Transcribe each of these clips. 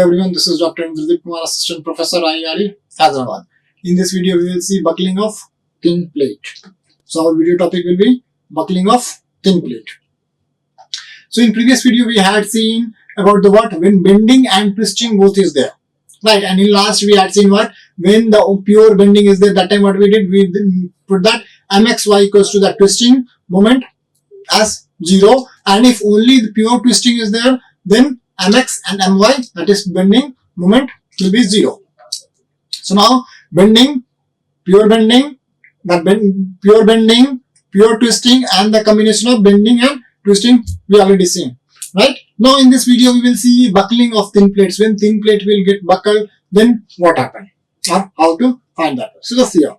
Hello everyone, this is Dr. Indradeep Kumar, Assistant Professor, IARE, Hyderabad. In this video, we will see buckling of thin plate. So our video topic will be buckling of thin plate. So in previous video, we had seen about the what? When bending and twisting both is there. Right, and in last we had seen what? When the pure bending is there, that time what we did? We put that mxy equals to the twisting moment as 0. And if only the pure twisting is there, then mx and my, that is bending moment, will be 0. So now bending, pure bending, pure bending, pure twisting, and the combination of bending and twisting we already seen. Right? Now in this video we will see buckling of thin plates. When thin plate will get buckled, then what happened or how to find that. So just here.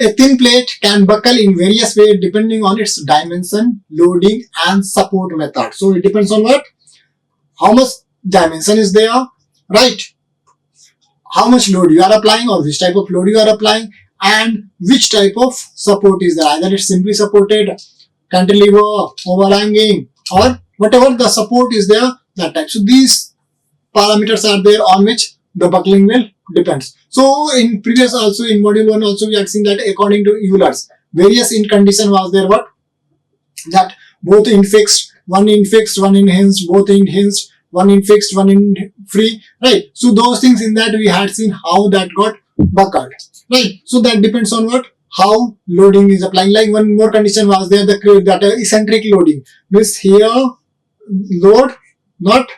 A thin plate can buckle in various ways depending on its dimension, loading and support method. So it depends on what? How much dimension is there, right? How much load you are applying or which type of load you are applying and which type of support is there. Either it's simply supported, cantilever, overhanging or whatever the support is there, that type. So these parameters are there on which the buckling will depends. So in previous also in module 1 also we had seen that according to Euler's various in condition was there what? That both in fixed, one in fixed, one in hinged, both in hinged, one in fixed, one in free, right? So those things in that we had seen how that got buckled, right? So that depends on what? How loading is applying. Like one more condition was there, that eccentric loading means here load not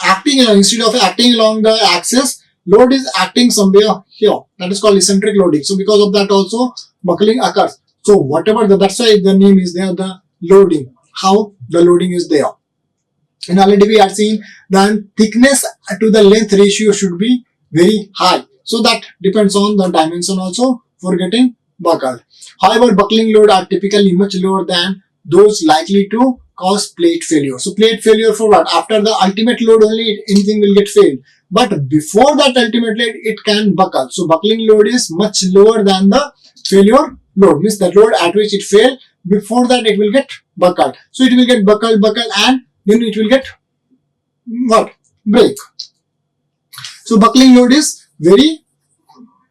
acting instead of acting along the axis, load is acting somewhere here. That is called eccentric loading. So because of that also buckling occurs. So whatever that's why the name is there, the loading, how the loading is there. And already we had seen the thickness to the length ratio should be very high. So that depends on the dimension also for getting buckled. However, buckling load are typically much lower than those likely to cause plate failure. So plate failure for what? After the ultimate load only anything will get failed. But before that ultimate load it can buckle. So buckling load is much lower than the failure load. Means the load at which it failed, before that it will get buckled. So it will get buckled and then it will get what? Break. So buckling load is very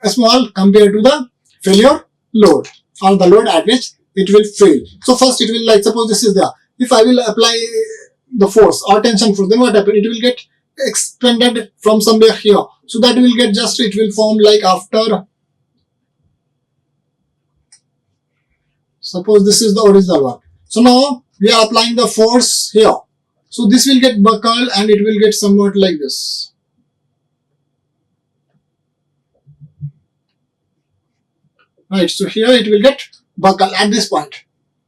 small compared to the failure load or the load at which it will fail. So first it will, like suppose this is there. If I will apply the force or tension force, then what happen? It will get expanded from somewhere here. So that will get just, it will form like after, suppose this is the original one. So now we are applying the force here. So this will get buckled and it will get somewhat like this. Right, so here it will get buckled at this point.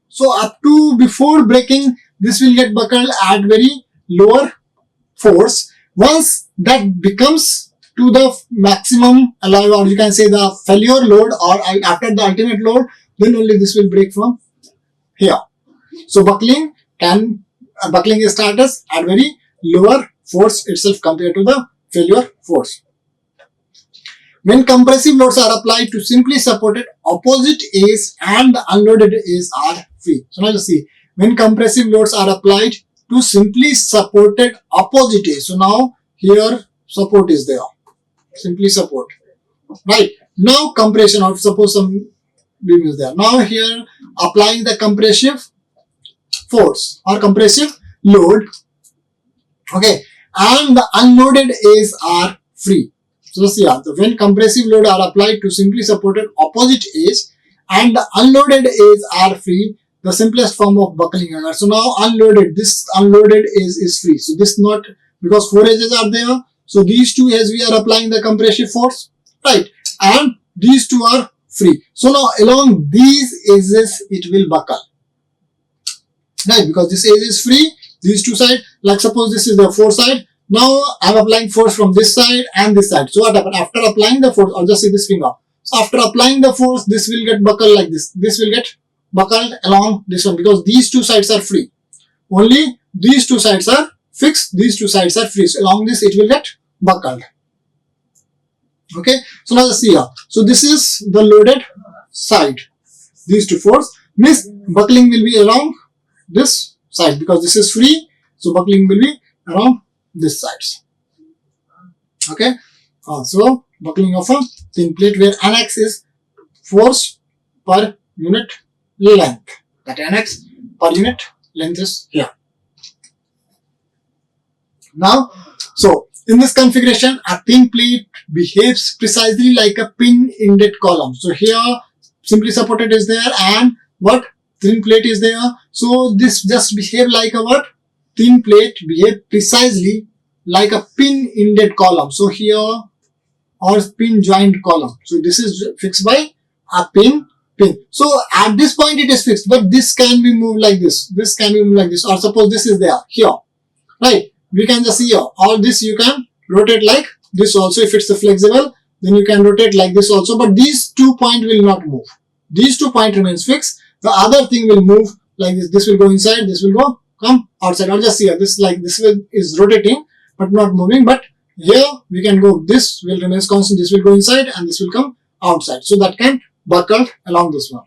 So up to before breaking, this will get buckled at very lower force. Once that becomes to the maximum allowed, or you can say the failure load, or after the ultimate load, then only this will break from here. So buckling starts at very lower force itself compared to the failure force. When compressive loads are applied to simply supported opposite A's and the unloaded A's are free. So now you see, when compressive loads are applied to simply supported opposite A's. So now here support is there. Simply support. Right. Now compression, or suppose some beam is there. Now here applying the compressive force or compressive load. Okay. And the unloaded A's are free. So see, when compressive load are applied to simply supported opposite A's and the unloaded A's are free, the simplest form of buckling occurs. So now this unloaded A's is free. So this not, because 4 edges are there. So these two as we are applying the compressive force, right? And these two are free. So now along these edges it will buckle. Right, because this edge is free, these two sides, like suppose this is the 4 side. Now I am applying force from this side and this side. So what happens? After applying the force, I'll just see this finger. So after applying the force, this will get buckled like this. This will get buckled along this one because these two sides are free. Only these two sides are fixed, these two sides are free. So along this it will get buckled. Okay. So now let's see here. So this is the loaded side. These two force means buckling will be along this side because this is free. So buckling will be around this sides. Okay. So buckling of a thin plate where nx is force per unit length. That nx per unit length is here. Now, so in this configuration, a thin plate behaves precisely like a pin-ended column. So here, simply supported is there, and what thin plate is there. So this just behave like a what? Thin plate behave precisely like a pin-ended column. So here, or pin joined column. So this is fixed by a pin. So at this point it is fixed, but this can be moved like this. This can be moved like this, or suppose this is there here, right? We can just see here, all this you can rotate like this also. If it's flexible, then you can rotate like this also, but these 2 points will not move. These 2 points remains fixed. The other thing will move like this. This will go inside, this will go come outside, or just here, this like this will is rotating but not moving. But here we can go, this will remain constant, this will go inside and this will come outside. So that can buckle along this one.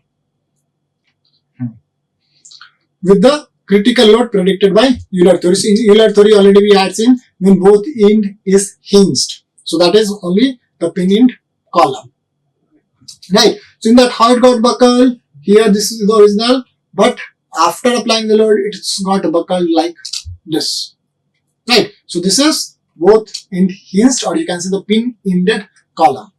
With the critical load predicted by Euler theory. So in Euler theory already we had seen when both end is hinged. So that is only the pin end column. Right. So in that how it got buckled, here this is the original, but after applying the load it's got buckled like this. Right. So this is both end hinged, or you can say the pin ended column.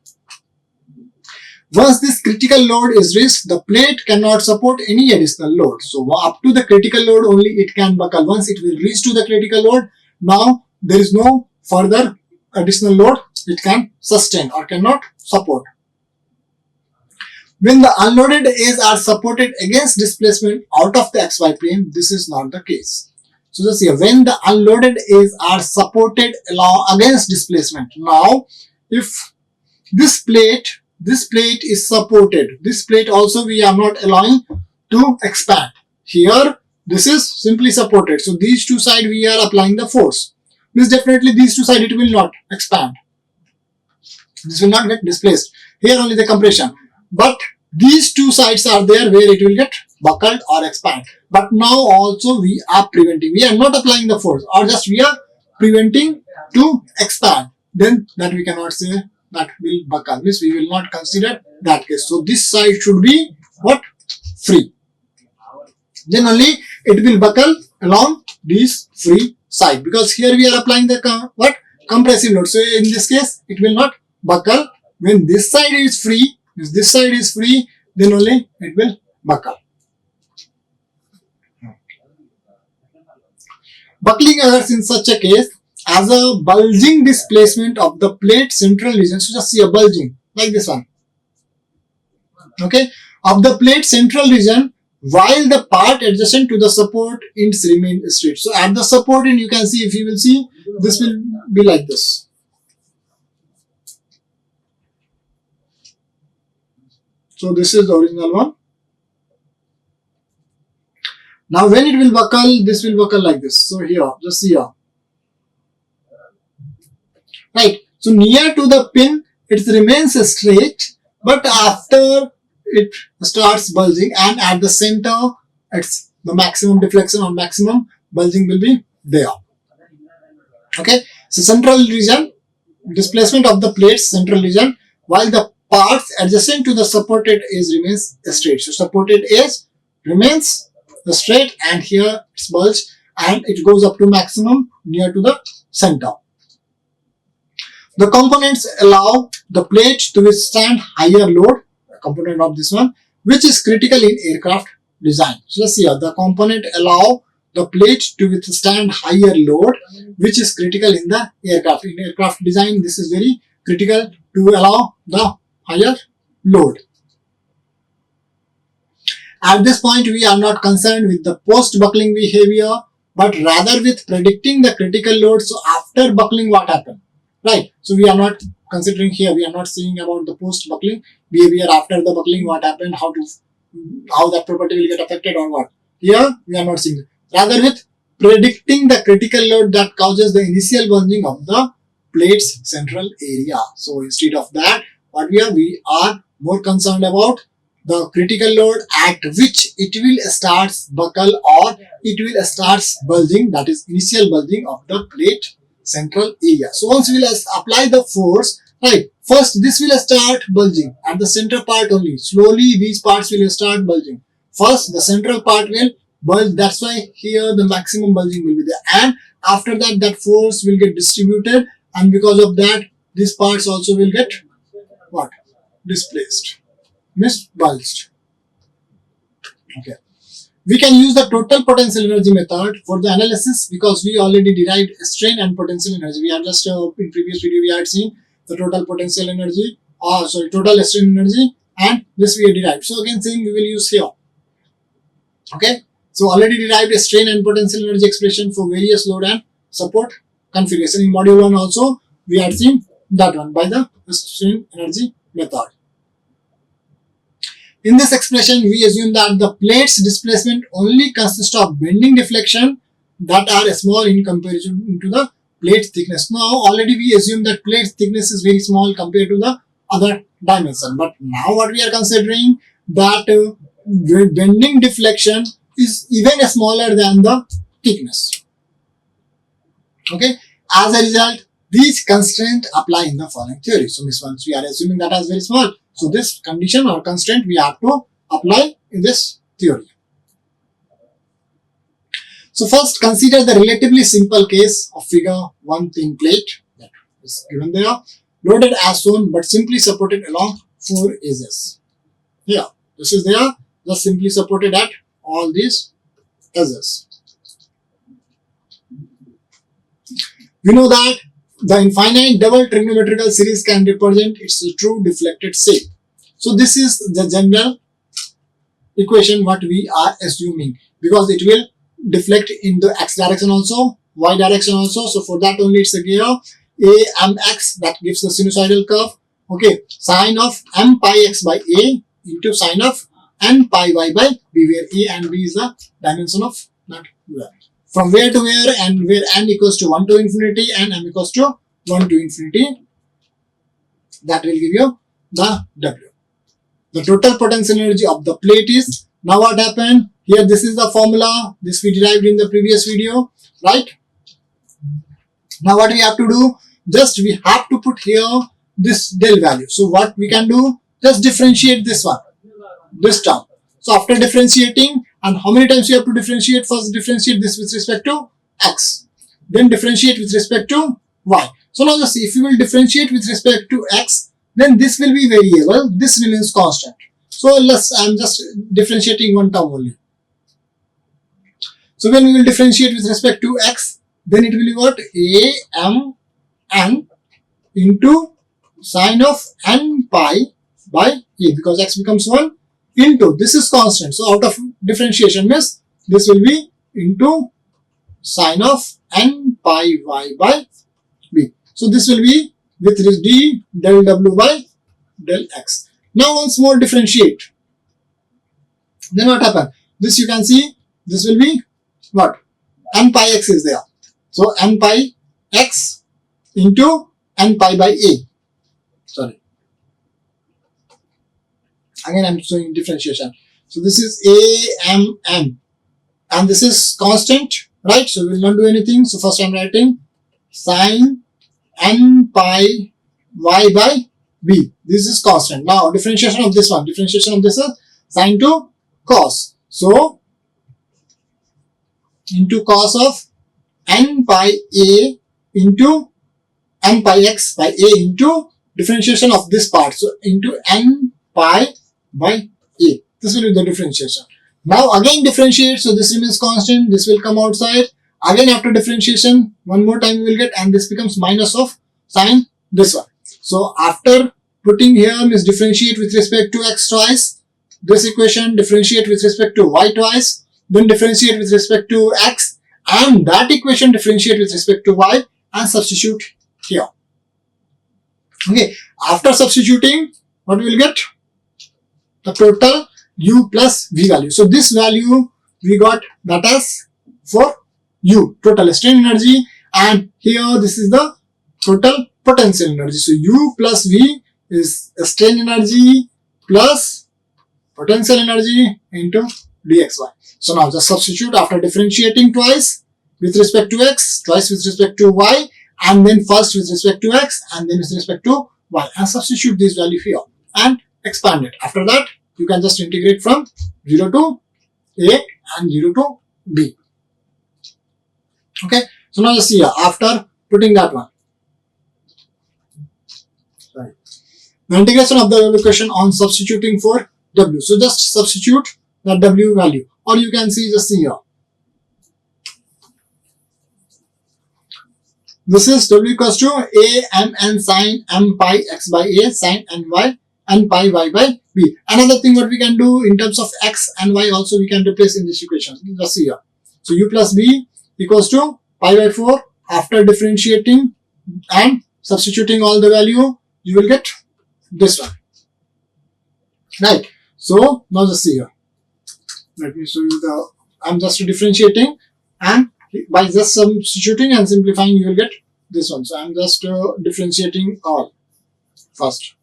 Once this critical load is reached, the plate cannot support any additional load. So up to the critical load only it can buckle. Once it will reach to the critical load, now there is no further additional load it can sustain or cannot support. When the unloaded edges are supported against displacement out of the XY plane, this is not the case. So just here, when the unloaded edges are supported against displacement. Now, if this plate is supported, this plate also we are not allowing to expand. Here, this is simply supported. So these two sides we are applying the force. This definitely these two sides it will not expand. This will not get displaced. Here only the compression. But these two sides are there where it will get buckled or expand. But now also we are preventing. We are not applying the force, or just we are preventing to expand. Then that we cannot say that will buckle. Means we will not consider that case. So this side should be what? Free. Then only it will buckle along this free side, because here we are applying the what? Compressive load. So in this case it will not buckle. When this side is free, if this side is free, then only it will buckle. Buckling occurs in such a case as a bulging displacement of the plate central region. So just see a bulging like this one. Okay, of the plate central region, while the part adjacent to the support ends remain straight. So at the support end, you can see, if you will see, this will be like this. So this is the original one. Now when it will buckle, this will buckle like this. So here, just see here. Right. So near to the pin, it remains straight, but after it starts bulging, and at the center, it's the maximum deflection or maximum bulging will be there. Okay. So central region, displacement of the plate's central region, while the parts adjacent to the supported edge remains straight. So supported edge remains straight, and here it's bulged, and it goes up to maximum near to the center. The components allow the plate to withstand higher load, a component of this one, which is critical in aircraft design. So let's see here, the component allow the plate to withstand higher load, which is critical in the aircraft. In aircraft design, this is very critical to allow the higher load. At this point, we are not concerned with the post-buckling behavior, but rather with predicting the critical load. So after buckling, what happened? Right. So we are not considering here, we are not seeing about the post-buckling behavior after the buckling, what happened, how that property will get affected or what. Here we are not seeing it. Rather with predicting the critical load that causes the initial bulging of the plate's central area. So instead of that, what we are more concerned about the critical load at which it will start buckle or it will start bulging, that is initial bulging of the plate central area. So once we will apply the force, right, first this will start bulging at the center part only. Slowly these parts will start bulging. First the central part will bulge, that's why here the maximum bulging will be there, and after that that force will get distributed, and because of that these parts also will get what? Displaced, means bulged. Okay. We can use the total potential energy method for the analysis because we already derived strain and potential energy. We have just in previous video we had seen the total potential energy, total strain energy, and this we have derived. So again same we will use here. Okay. So already derived a strain and potential energy expression for various load and support configuration. In module 1 also we had seen that one by the strain energy method. In this expression, we assume that the plate's displacement only consists of bending deflection that are small in comparison to the plate thickness. Now, already we assume that plate thickness is very small compared to the other dimension. But now what we are considering that bending deflection is even smaller than the thickness. Okay. As a result, these constraints apply in the following theory. So, once we are assuming that as very small, so this condition or constraint we have to apply in this theory. So first consider the relatively simple case of figure 1 thin plate that is given there, loaded as shown but simply supported along 4 edges. Here, this is there, just simply supported at all these edges. We know that the infinite double trigonometrical series can represent its true deflected shape. So this is the general equation what we are assuming, because it will deflect in the x direction also, y direction also. So for that only it's a gear a mx that gives the sinusoidal curve. Okay, sine of m pi x by a into sine of n pi y by b, where a and b is the dimension of that where. From where to where, and where n equals to 1 to infinity and m equals to 1 to infinity, that will give you the W. The total potential energy of the plate is, now what happened, here this is the formula, this we derived in the previous video, right? Now what we have to do, just we have to put here this del value. So what we can do, just differentiate this one, this term. So after differentiating, and how many times you have to differentiate? First differentiate this with respect to x, then differentiate with respect to y. So now just see, if you will differentiate with respect to x, then this will be variable, this remains constant. So I am just differentiating one term only. So when we will differentiate with respect to x, then it will be what? A m n into sine of n pi by a, because x becomes 1 into, this is constant. So out of differentiation means this will be into sine of n pi y by b. So this will be with d del w by del x. Now once more differentiate. Then what happens? This you can see, this will be what? N pi x is there. So n pi x into n pi by a. Sorry. Again I am showing differentiation. So this is a m n and this is constant, right? So we will not do anything. So first I am writing sine n pi y by b. This is constant. Now differentiation of this one, differentiation of this is sine to cos. So into cos of n pi a into n pi x by a into differentiation of this part. So into n pi by a. This will be the differentiation. Now again differentiate. So this remains constant. This will come outside. Again after differentiation, one more time we will get, and this becomes minus of sine this one. So after putting here means differentiate with respect to x twice, this equation differentiate with respect to y twice, then differentiate with respect to x, and that equation differentiate with respect to y and substitute here. Okay, after substituting, what we will get? The total u plus v value. So this value we got that as for u, total strain energy, and here this is the total potential energy. So u plus v is strain energy plus potential energy into dxy. So now just substitute after differentiating twice with respect to x, twice with respect to y, and then first with respect to x and then with respect to y, and substitute this value here and expand it. After that, you can just integrate from 0 to a and 0 to b. Okay, so now just see here, after putting that one, right, the integration of the equation on substituting for w. So just substitute the w value, or you can see, just see here, this is w equals to a m n sine m pi x by a sine n y and pi y by b. Another thing what we can do in terms of x and y also we can replace in this equation. Just see here. So u plus b equals to pi by 4. After differentiating and substituting all the value, you will get this one. Right. So now just see here. Let me show you the. I'm just differentiating, and by just substituting and simplifying, you will get this one. So I'm just differentiating all first.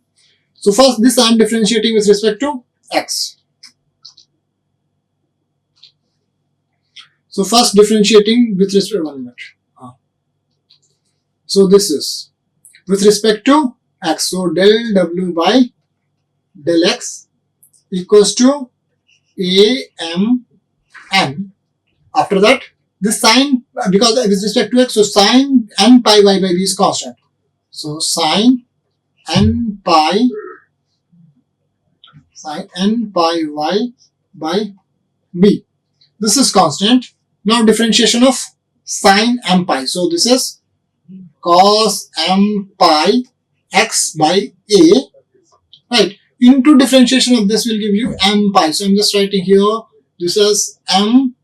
So first this I am differentiating with respect to x. So first differentiating with respect to 1 minute. So this is with respect to x. So del w by del x equals to a m n. After that, this sine, because with respect to x, so sine n pi y by b is constant. So sine n pi y by b. This is constant. Now differentiation of sine m pi. So this is cos m pi x by a, right, into differentiation of this will give you m pi. So I'm just writing here, this is m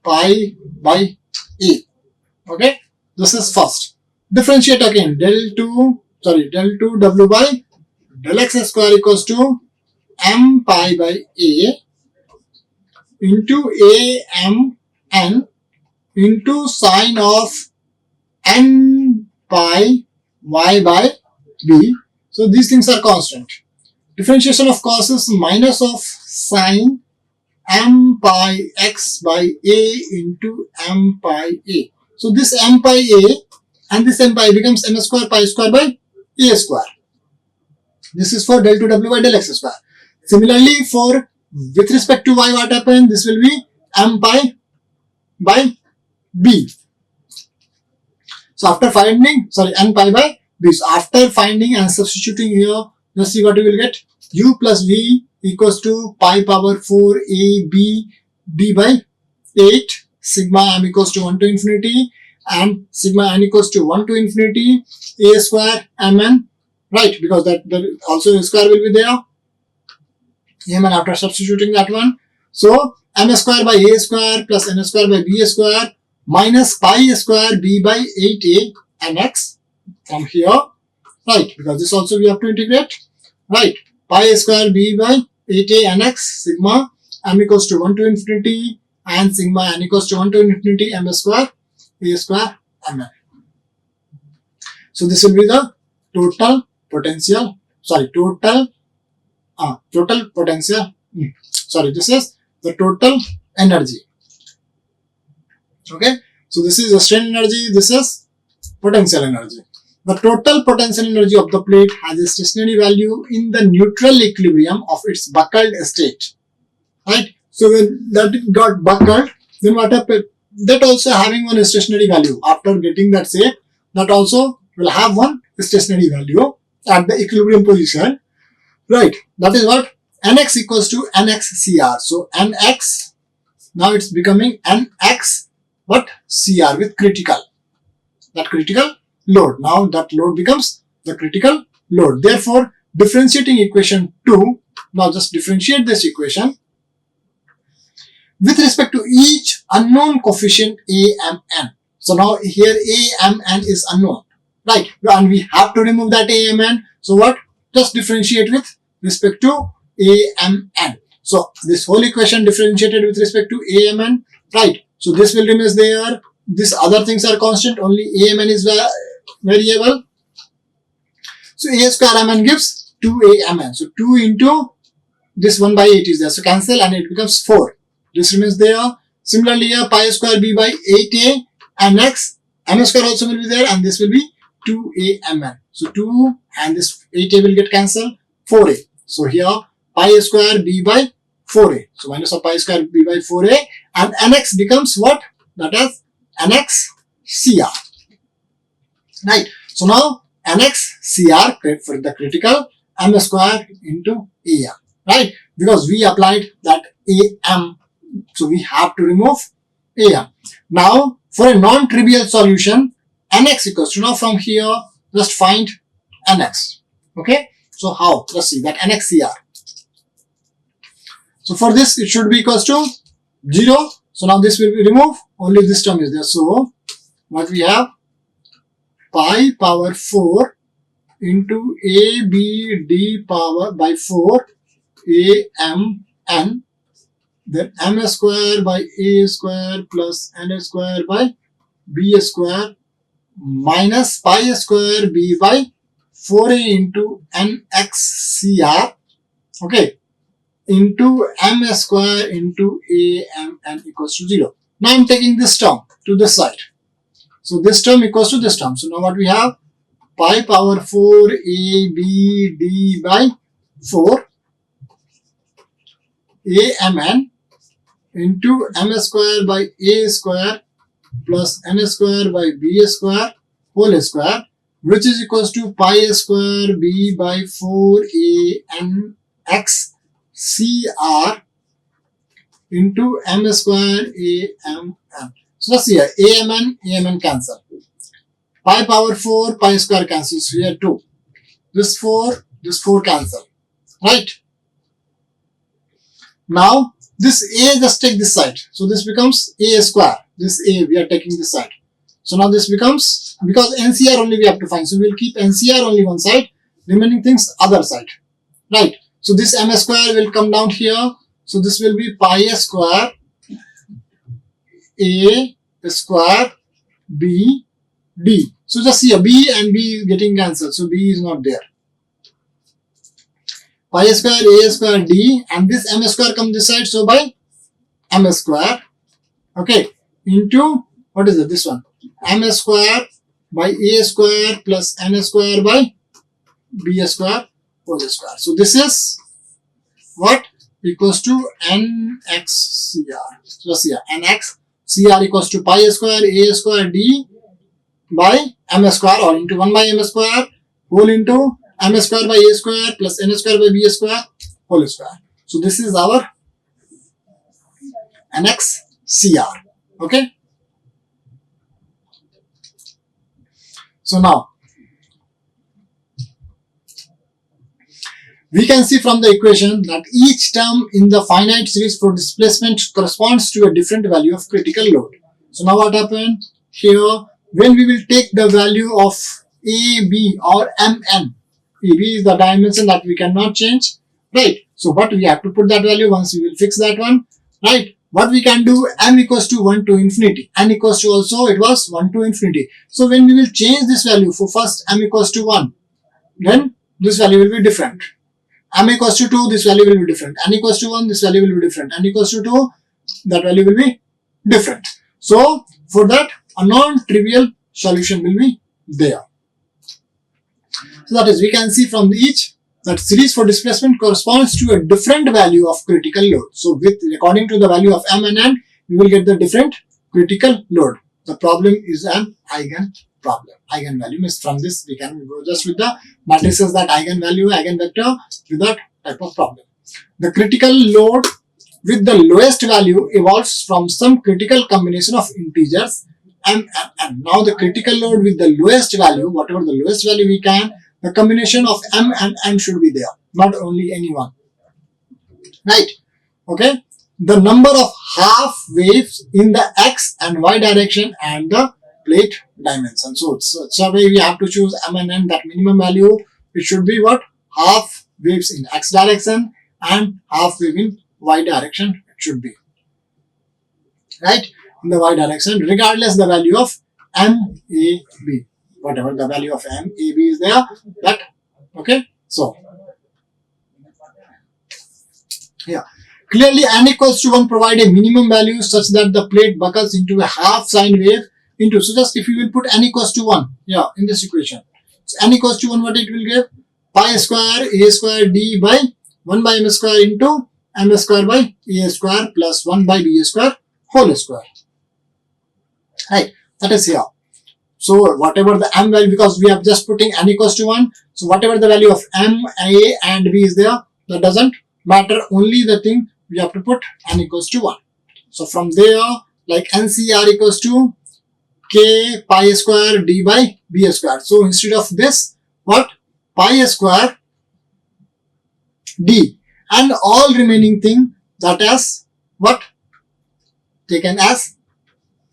pi by a. Okay, this is first. Differentiate again, del 2 w by del x square equals to m pi by a into a m n into sine of n pi y by b. So these things are constant. Differentiation of cos is minus of sine m pi x by a into m pi a. So this m pi a and this m pi becomes m square pi square by a square. This is for del 2 w by del x square. Similarly, for with respect to y, what happened? This will be m pi by b. So after finding, n pi by b. So after finding and substituting here, let's see what we will get. U plus v equals to pi power 4 a b d by 8 sigma m equals to 1 to infinity and sigma n equals to 1 to infinity a square mn, right, because that also a square will be there. Mn after substituting that one. So m square by a square plus n square by b square minus pi square b by 8a and x from here, right, because this also we have to integrate, right, pi square b by 8a and x sigma m equals to 1 to infinity and sigma n equals to 1 to infinity m square a square mn. So this will be the total potential, this is the total energy. Okay, so this is the strain energy, this is potential energy. The total potential energy of the plate has a stationary value in the neutral equilibrium of its buckled state, right? So when that got buckled, then what happened? That also having one stationary value. After getting that shape, that also will have one stationary value at the equilibrium position, right? That is what nx equals to nxcr. So nx, now it's becoming nx what cr with critical, that critical load. Now that load becomes the critical load. Therefore, differentiating equation 2, now just differentiate this equation with respect to each unknown coefficient a, m, n. So now here a, m, n is unknown, right? And we have to remove that a, m, n. So what? Just differentiate with respect to a, m, n. So this whole equation differentiated with respect to a, m, n, right? So this will remain there. These other things are constant. Only a, m, n is variable. So a square m, n gives 2a, m, n. So 2 into this 1 by 8 is there. So cancel and it becomes 4. This remains there. Similarly, here pi square b by 8a and x m square also will be there and this will be 2AMN. So 2 and this 8A will get cancelled, 4A. So here pi square B by 4A. So minus of pi square B by 4A, and NX becomes what? That is NX CR. Right. So now NX CR for the critical M square into AM. Right. Because we applied that AM. So we have to remove AM. Now for a non-trivial solution, NX equals to, now from here just find NX. Okay. So how? Let's see that NX CR. So for this it should be equals to 0. So now this will be removed. Only this term is there. So what we have? Pi power 4 into ABD power by 4 AMN, then M square by A square plus N square by B square minus pi square B by 4A into NXCR, okay, into M square into AMN equals to 0. Now I'm taking this term to this side. So this term equals to this term. So now what we have? Pi power 4 ABD by 4 AMN into M square by A square plus N square by B square whole square, which is equals to pi square B by 4 ANX CR into M square AMN. So let's see here, AMN cancel. Pi power 4, pi square cancels, here 2. This 4 cancel. Right? Now, this A just take this side. So this becomes A square. This A we are taking this side. So now this becomes, because NCR only we have to find. So we will keep NCR only one side, remaining things other side. Right? So this M square will come down here. So this will be pi square A square B D. So just see a B and B getting cancelled. So B is not there. Pi square A square D, and this M square comes this side. So by M square, okay, into what is it? This one, M square by A square plus N square by B square whole square. So this is what? Equals to NXCR. So let's see here, NXCR equals to pi square A square D by M square, or into 1 by M square whole into M square by A square plus N square by B square whole square. So this is our NXCR. Okay. So now we can see from the equation that each term in the finite series for displacement corresponds to a different value of critical load. So now what happened here, when we will take the value of AB or MN, AB is the dimension that we cannot change, right? So but we have to put that value once we will fix that one, right? What we can do, M equals to 1 to infinity, N equals to also it was 1 to infinity. So when we will change this value for first M equals to 1, then this value will be different. M equals to 2, this value will be different. N equals to 1, this value will be different. N equals to 2, that value will be different. So for that, a non-trivial solution will be there. So that is, we can see from each that series for displacement corresponds to a different value of critical load. So with according to the value of M and N, we will get the different critical load. The problem is an eigen problem. Eigenvalue means from this we can go just with the matrices that eigenvalue, eigenvector with that type of problem. The critical load with the lowest value evolves from some critical combination of integers M and N. Now the critical load with the lowest value, whatever the lowest value we can, the combination of M and N should be there, not only any one. Right? Okay. The number of half waves in the X and Y direction and the plate dimension. So it's a way we have to choose M and N, that minimum value. It should be what? Half waves in X direction and half wave in Y direction. It should be. Right? In the Y direction, regardless the value of MAB. Whatever the value of MAB is there, that, okay? So, yeah. Clearly, N equals to 1 provide a minimum value such that the plate buckles into a half sine wave into, so just if you will put n equals to 1, yeah, in this equation, so n equals to 1, what it will give? Pi square a square d by 1 by m square into m square by a square plus 1 by b square whole square. Right, that is here. So whatever the m value, because we are just putting n equals to 1, so whatever the value of m, a and b is there, that doesn't matter, only the thing we have to put n equals to 1. So from there, like NCR equals to k pi square d by b square. So instead of this, what? Pi square d, and all remaining thing that as what? Taken as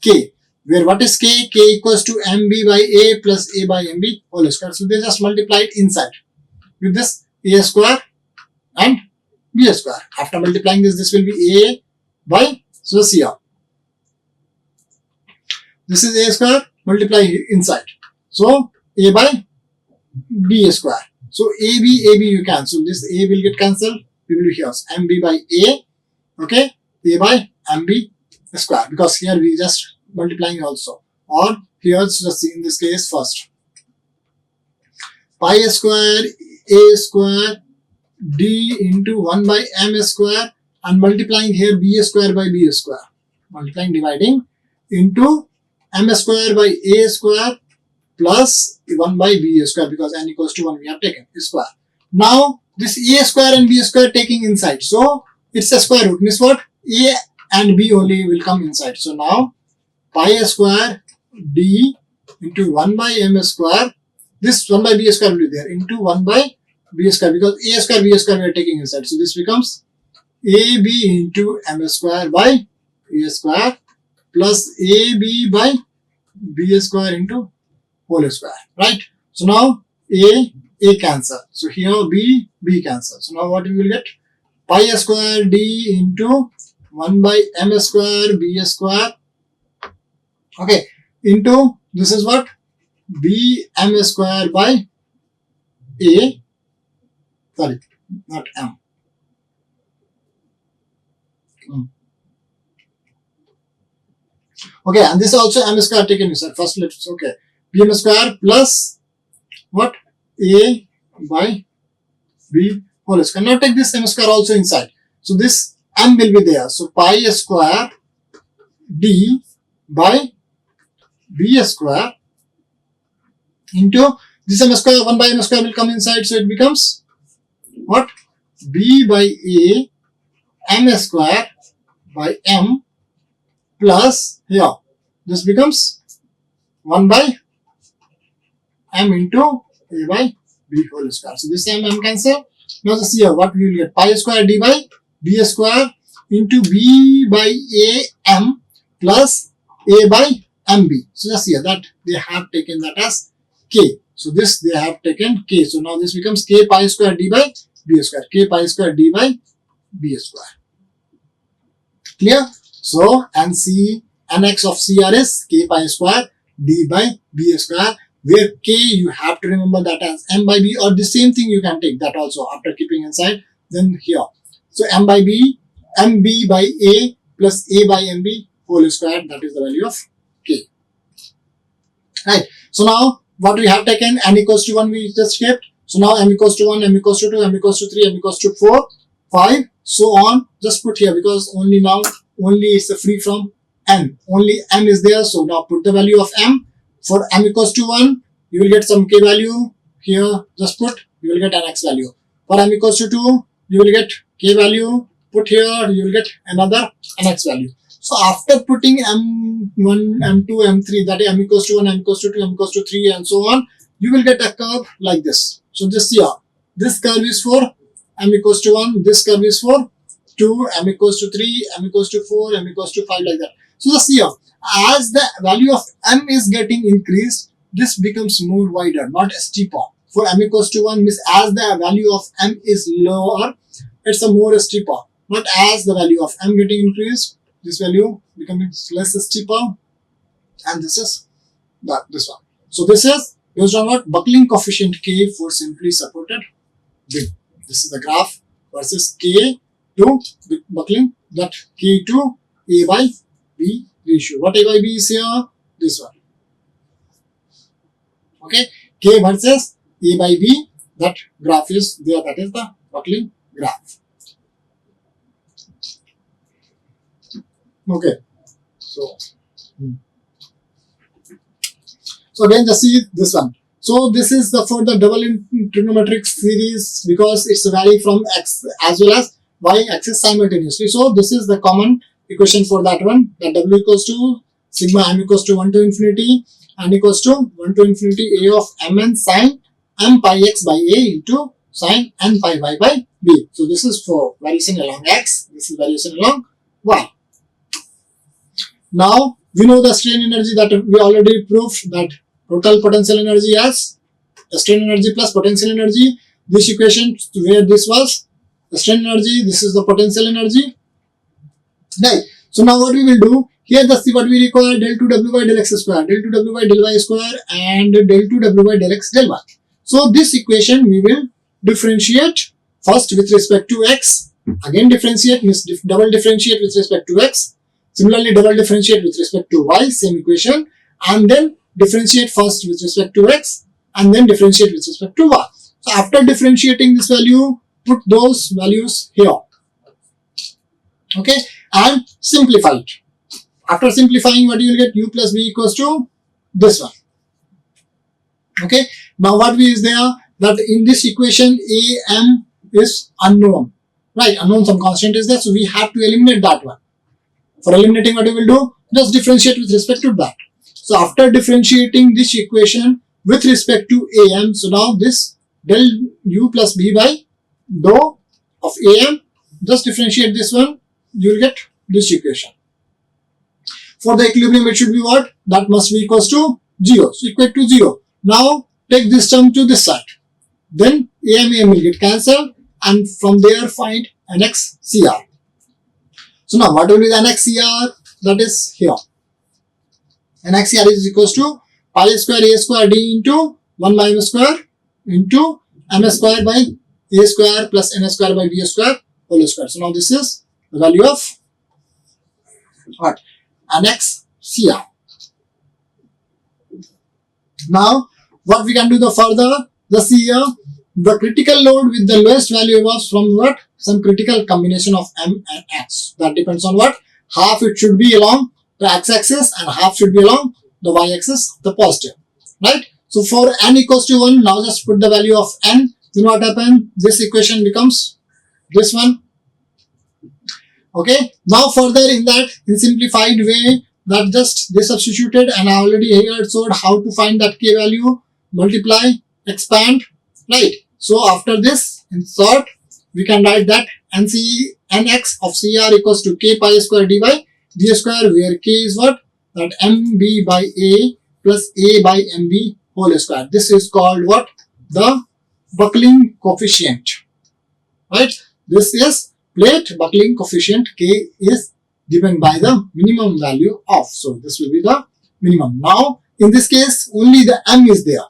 k, where what is k? K equals to mb by a plus a by mb whole square. So they just multiplied inside with this a square and b square. After multiplying this will be a by, so see here, this is a square, multiply inside, so a by b square. So ab you cancel, this a will get cancelled, we will here mb by a, okay, a by mb square, because here we just multiplying also, or here just in this case first pi square a square d into 1 by m square, and multiplying here b square by b square, multiplying dividing into m square by a square plus 1 by b square, because n equals to 1 we have taken square. Now this a square and b square taking inside, so it's a square root, means what? A and b only will come inside. So now pi square d into 1 by m square, this 1 by b square will be there, into 1 by b square, because a square b square we are taking inside. So this becomes ab into m square by a square plus ab by b square into whole square, right? So now a cancel, so here b cancel. So now what we will get? Pi square d into 1 by m square b square, okay, into this is what? B m square by a, sorry, not m. Okay, and this also m square taken inside. First let's, okay, bm square plus what? A by b whole square. Now take this m square also inside. So this m will be there. So pi square d by b square into this m square, 1 by m square will come inside. So it becomes what? B by a m square by m plus here, this becomes 1 by m into a by b whole square. So this m cancel. Now just here what we will get? Pi square d by b square into b by a m plus a by mb. So just here that they have taken that as k. So this they have taken k. So now this becomes k pi square d by b square. K pi square d by b square. Clear? So nx of CR is k pi square d by b square, where k you have to remember that as m by b, or the same thing you can take that also after keeping inside. Then here, so m by b, mb by a plus a by mb whole square, that is the value of k. Right. So now what we have taken, n equals to 1 we just kept. So now m equals to 1, m equals to 2, m equals to 3, m equals to 4, 5, so on. Just put here, because only now it's free from n. Only m is there. So now put the value of m. For m equals to 1, you will get some k value. Here just put, you will get an x value. For m equals to 2, you will get k value. Put here, you will get another an x value. So after putting m1, m2, m3, that is m equals to 1, m equals to 2, m equals to 3 and so on, you will get a curve like this. So just here, this curve is for m equals to 1, this curve is for 2, m equals to 3, m equals to 4, m equals to 5, like that. So just here, as the value of m is getting increased, this becomes more wider, not steeper. For m equals to 1 means as the value of m is lower, it's a more steeper. But as the value of m getting increased, this value becoming less steeper, and this is this one. So this is based on what? Buckling coefficient k for simply supported beam. This is the graph versus k to buckling, that k to a by b ratio. What a by b is here? this one. Okay, K versus A by B, that graph is there, that is the buckling graph. Okay, so again just see this one. So this is the for the double trigonometric series because it's vary from x as well as y axis simultaneously. So this is the common equation for that one, that W equals to sigma m equals to 1 to infinity n equals to 1 to infinity a of mn sine m pi x by a into sine n pi y by b. So this is for variation along x, this is variation along y. Now we know the strain energy that we already proved, that total potential energy as strain energy plus potential energy. This equation where this was the strain energy, this is the potential energy. Right. So now what we will do here, just see what we require: del 2 w by del x square, del 2 w by del y square, and del 2 w by del x del y. So this equation we will differentiate first with respect to x. Again differentiate means double differentiate with respect to x. Similarly double differentiate with respect to y, same equation, and then differentiate first with respect to x and then differentiate with respect to y. So after differentiating this value, put those values here. Okay, and simplify it. After simplifying, what you will get? U plus v equals to this one. Okay, now what we is there, that in this equation a m is unknown, right? Unknown, some constant is there, so we have to eliminate that one. For eliminating, what we will do? Just differentiate with respect to that. So after differentiating this equation with respect to am, so now this del u plus b by dou of am, just differentiate this one, you will get this equation. For the equilibrium, it should be what? That must be equals to 0. So equate to 0. Now take this term to this side. Then am will get cancelled, and from there find nx cr. So now what will be the nx cr? That is here. Nx cr is equals to pi square a square d into 1 by m square into m square by a square plus n square by b square whole square. So now this is the value of what? Nx cr. Now what we can do the further? The here the critical load with the lowest value was from what? Some critical combination of m and x. That depends on what? Half it should be along the x-axis and half should be along the y-axis, the positive, right? So for n equals to 1, now just put the value of n. Then what happens? This equation becomes this one. Okay. Now further in that, in simplified way, that just they substituted, and I already here showed how to find that k value, multiply, expand, right? So after this, in short, we can write that nx of cr equals to k pi square dy d square, where k is what? That mb by a plus a by mb whole square. This is called what? The buckling coefficient, right? This is plate buckling coefficient. K is given by the minimum value of. So this will be the minimum. Now in this case only the m is there.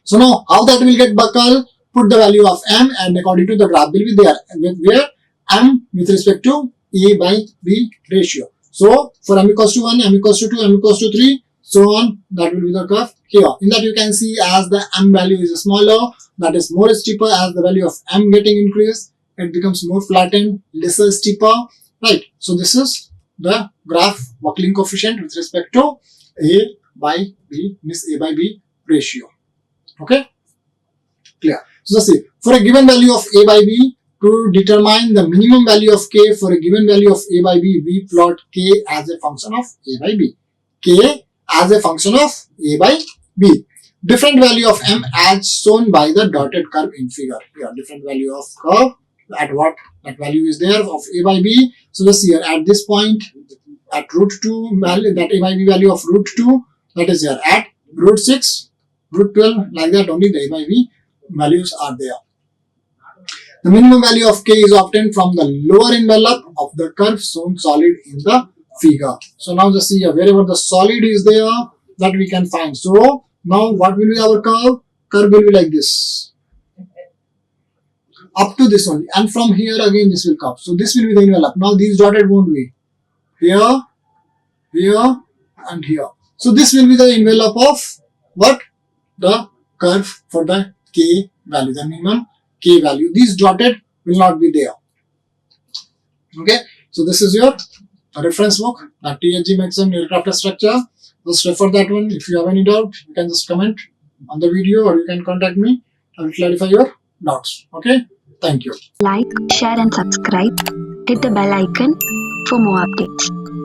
So now how that will get buckled? Put the value of m, and according to the graph will be there, where m with respect to a by b ratio. So for m equals to 1, m equals to 2, m equals to 3, so on, that will be the curve here. In that you can see as the m value is smaller, that is more steeper. As the value of m getting increased, it becomes more flattened, lesser steeper, right? So this is the graph buckling coefficient with respect to a by b, means a by b ratio. Okay, clear? So let's see, for a given value of a by b, to determine the minimum value of k for a given value of a by b, we plot k as a function of a by b. K as a function of a by b. Different value of m as shown by the dotted curve in figure. Here, different value of curve, at what that value is there of a by b. So let's see here, at this point, at root 2 value, that a by b value of root 2, that is here at root 6, root 12, like that only the a by b values are there. The minimum value of k is obtained from the lower envelope of the curve shown solid in the figure. So now just see here, wherever the solid is there, that we can find. So now what will be our curve? Curve will be like this, up to this only, and from here again this will come. So this will be the envelope. Now these dotted won't be here, here, and here. So this will be the envelope of what? The curve for the K value, the minimum K value. These dotted will not be there. Okay, so this is your reference book, the THG Maxim aircraft structure. Just refer that one. If you have any doubt, you can just comment on the video or you can contact me. I will clarify your doubts. Okay, thank you. Like, share and subscribe. Hit the bell icon for more updates.